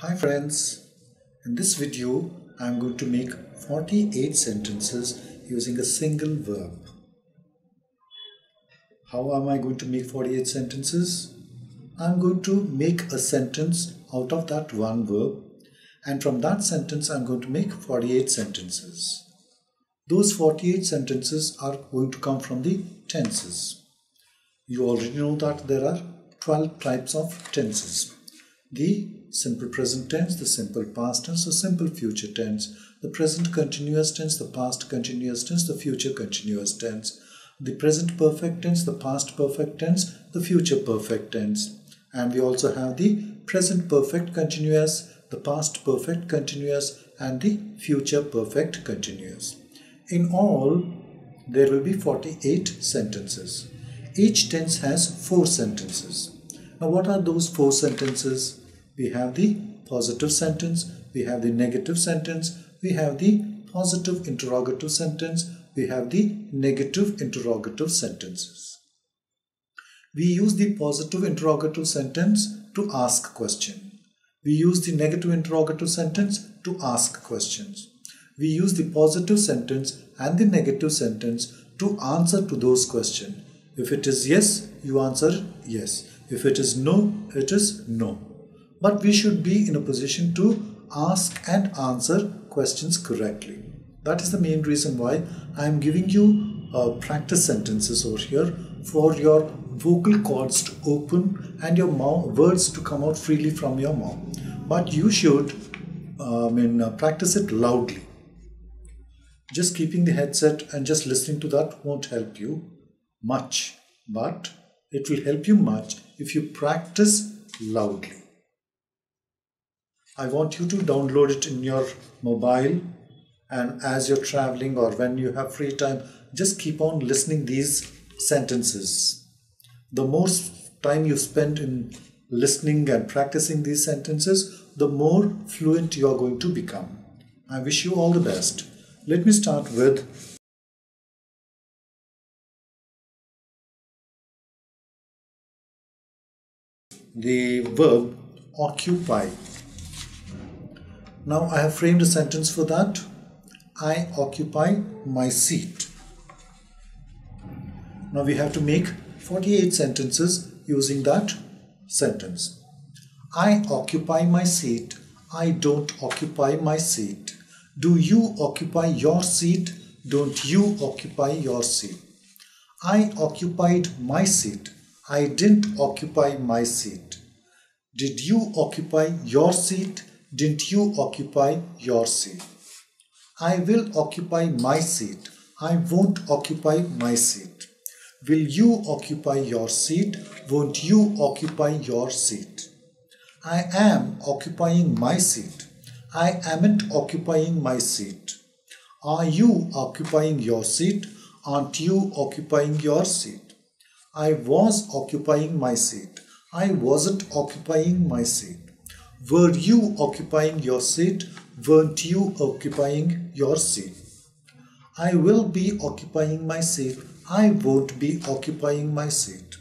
Hi friends, in this video I am going to make 48 sentences using a single verb. How am I going to make 48 sentences? I am going to make a sentence out of that one verb, and from that sentence I am going to make 48 sentences. Those 48 sentences are going to come from the tenses. You already know that there are 12 types of tenses. The simple present tense, the simple past tense, the simple future tense, the present continuous tense, the past continuous tense, the future continuous tense, the present perfect tense, the past perfect tense, the future perfect tense. And we also have the present perfect continuous, the past perfect continuous, and the future perfect continuous. In all, there will be 48 sentences. Each tense has 4 sentences. Now, what are those 4 sentences? We have the positive sentence, we have the negative sentence, we have the positive interrogative sentence, we have the negative interrogative sentences. We use the positive interrogative sentence to ask question. We use the negative interrogative sentence to ask questions. We use the positive sentence and the negative sentence to answer to those questions. If it is yes, you answer yes. If it is no, it is no. But we should be in a position to ask and answer questions correctly. That is the main reason why I am giving you practice sentences over here for your vocal cords to open and your words to come out freely from your mouth. But you should practice it loudly. Just keeping the headset and just listening to that won't help you much, but it will help you much if you practice loudly. I want you to download it in your mobile, and as you're traveling or when you have free time, just keep on listening these sentences. The more time you spend in listening and practicing these sentences, the more fluent you are going to become. I wish you all the best. Let me start with the verb occupy. Now I have framed a sentence for that. I occupy my seat. Now we have to make 48 sentences using that sentence. I occupy my seat. I don't occupy my seat. Do you occupy your seat? Don't you occupy your seat? I occupied my seat. I didn't occupy my seat. Did you occupy your seat? Didn't you occupy your seat? I will occupy my seat. I won't occupy my seat. Will you occupy your seat? Won't you occupy your seat? I am occupying my seat. I amn't occupying my seat. Are you occupying your seat? Aren't you occupying your seat? I was occupying my seat. I wasn't occupying my seat. Were you occupying your seat? Weren't you occupying your seat? I will be occupying my seat. I won't be occupying my seat.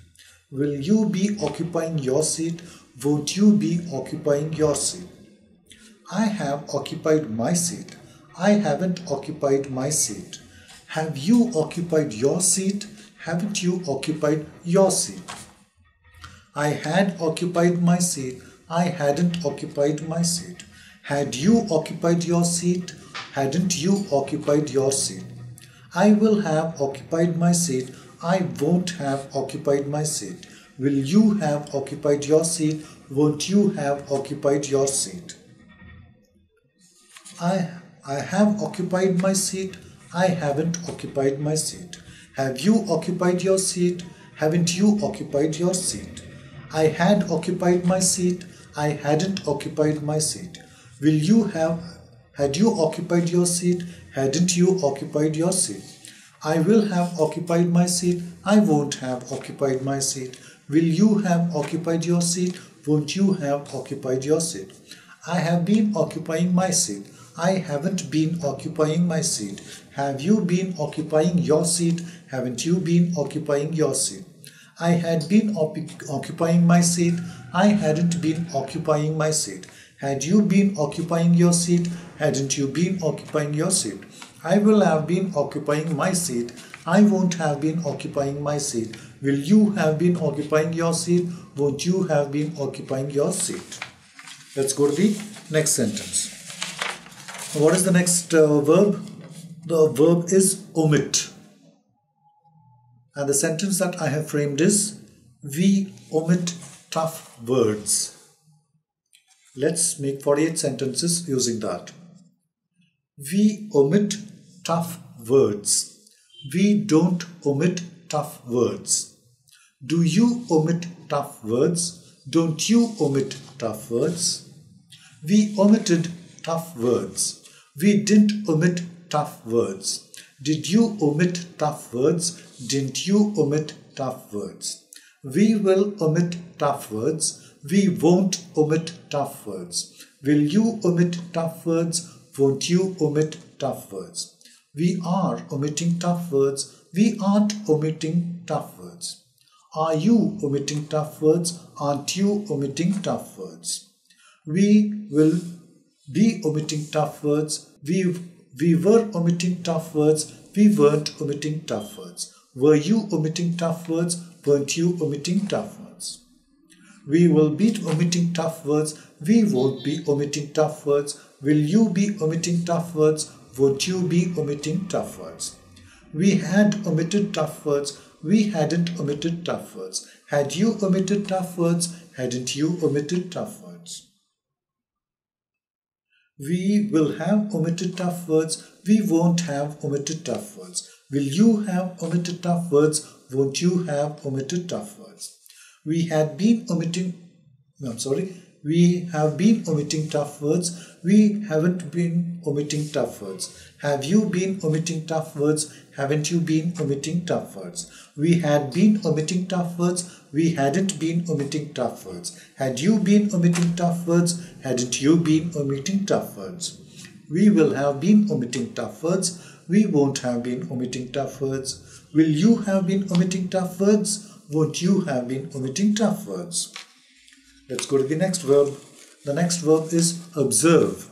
Will you be occupying your seat? Won't you be occupying your seat? I have occupied my seat. I haven't occupied my seat. Have you occupied your seat? Haven't you occupied your seat? I had occupied my seat. I hadn't occupied my seat. Had you occupied your seat? Hadn't you occupied your seat? I will have occupied my seat. I won't have occupied my seat. Will you have occupied your seat? Won't you have occupied your seat? I have occupied my seat. I haven't occupied my seat. Have you occupied your seat? Haven't you occupied your seat? I had occupied my seat. I hadn't occupied my seat. Will you have? Had you occupied your seat? Hadn't you occupied your seat? I will have occupied my seat. I won't have occupied my seat. Will you have occupied your seat? Won't you have occupied your seat? I have been occupying my seat. I haven't been occupying my seat. Have you been occupying your seat? Haven't you been occupying your seat? I had been occupying my seat. I hadn't been occupying my seat. Had you been occupying your seat? Hadn't you been occupying your seat? I will have been occupying my seat. I won't have been occupying my seat. Will you have been occupying your seat? Won't you have been occupying your seat? Let's go to the next sentence. What is the next verb? The verb is omit. And the sentence that I have framed is, we omit tough words. Let's make 48 sentences using that. We omit tough words. We don't omit tough words. Do you omit tough words? Don't you omit tough words? We omitted tough words. We didn't omit tough words. Did you omit tough words? Didn't you omit tough words? We will omit tough words. We won't omit tough words. Will you omit tough words? Won't you omit tough words? We are omitting tough words. We aren't omitting tough words. Are you omitting tough words? Aren't you omitting tough words? We will be omitting tough words. We were omitting tough words. We weren't omitting tough words. Were you omitting tough words? Weren't you omitting tough words? We will be omitting tough words. We won't be omitting tough words. Will you be omitting tough words? Won't you be omitting tough words? We had omitted tough words. We hadn't omitted tough words. Had you omitted tough words? Hadn't you omitted tough words? We will have omitted tough words. We won't have omitted tough words. Will you have omitted tough words? Won't you have omitted tough words? We have been omitting tough words. We haven't been omitting tough words. Have you been omitting tough words? Haven't you been omitting tough words? We had been omitting tough words. We hadn't been omitting tough words. Had you been omitting tough words? Hadn't you been omitting tough words? We will have been omitting tough words. We won't have been omitting tough words. Will you have been omitting tough words? Won't you have been omitting tough words? Let's go to the next verb. The next verb is observe.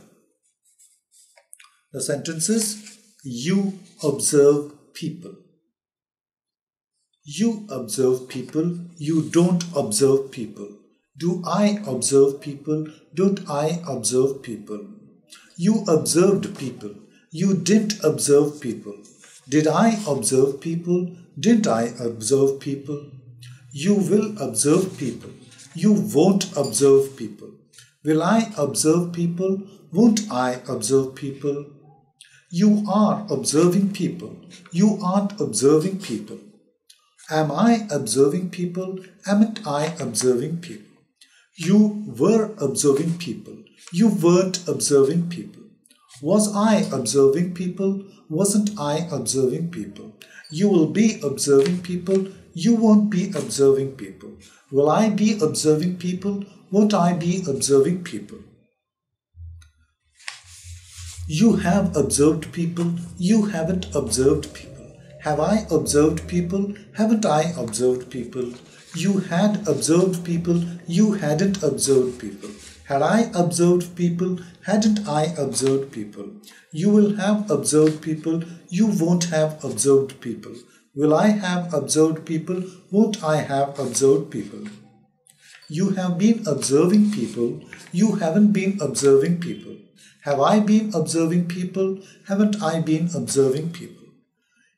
The sentence is, you observe people. You observe people. You don't observe people. Do I observe people? Don't I observe people? You observed people. You didn't observe people. Did I observe people? Didn't I observe people? You will observe people. You won't observe people. Will I observe people? Won't I observe people? You are observing people. You aren't observing people. Am I observing people? Aren't I observing people? You were observing people. You weren't observing people. Was I observing people? Wasn't I observing people? You will be observing people. You won't be observing people. Will I be observing people? Won't I be observing people? You have observed people. You haven't observed people. Have I observed people? Haven't I observed people? You had observed people. You hadn't observed people. Had I observed people? Hadn't I observed people? You will have observed people. You won't have observed people. Will I have observed people? Won't I have observed people? You have been observing people. You haven't been observing people. Have I been observing people? Haven't I been observing people?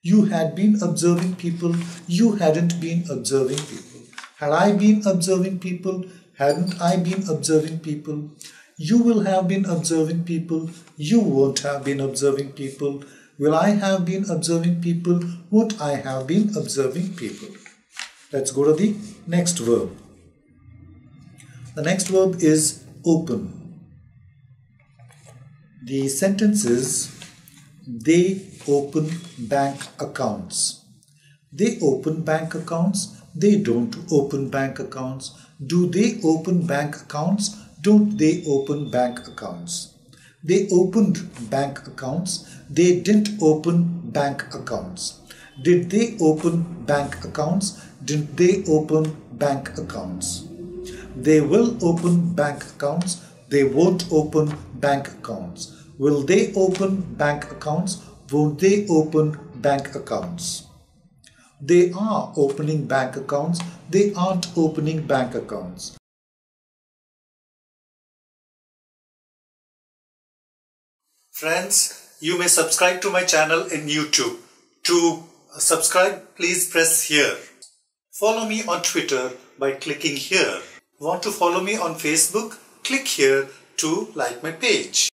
You had been observing people. You hadn't been observing people. Had I been observing people? Hadn't I been observing people? You will have been observing people. You won't have been observing people. Will I have been observing people? Won't I have been observing people? Let's go to the next verb. The next verb is open. The sentence is, they open bank accounts. They open bank accounts. They don't open bank accounts. Do they open bank accounts? Don't they open bank accounts? They opened bank accounts. They didn't open bank accounts. Did they open bank accounts? Didn't they open bank accounts? They will open bank accounts. They won't open bank accounts. Will they open bank accounts? Won't they open bank accounts? They are opening bank accounts. They aren't opening bank accounts. Friends, you may subscribe to my channel in YouTube. To subscribe, please press here. Follow me on Twitter by clicking here. Want to follow me on Facebook? Click here to like my page.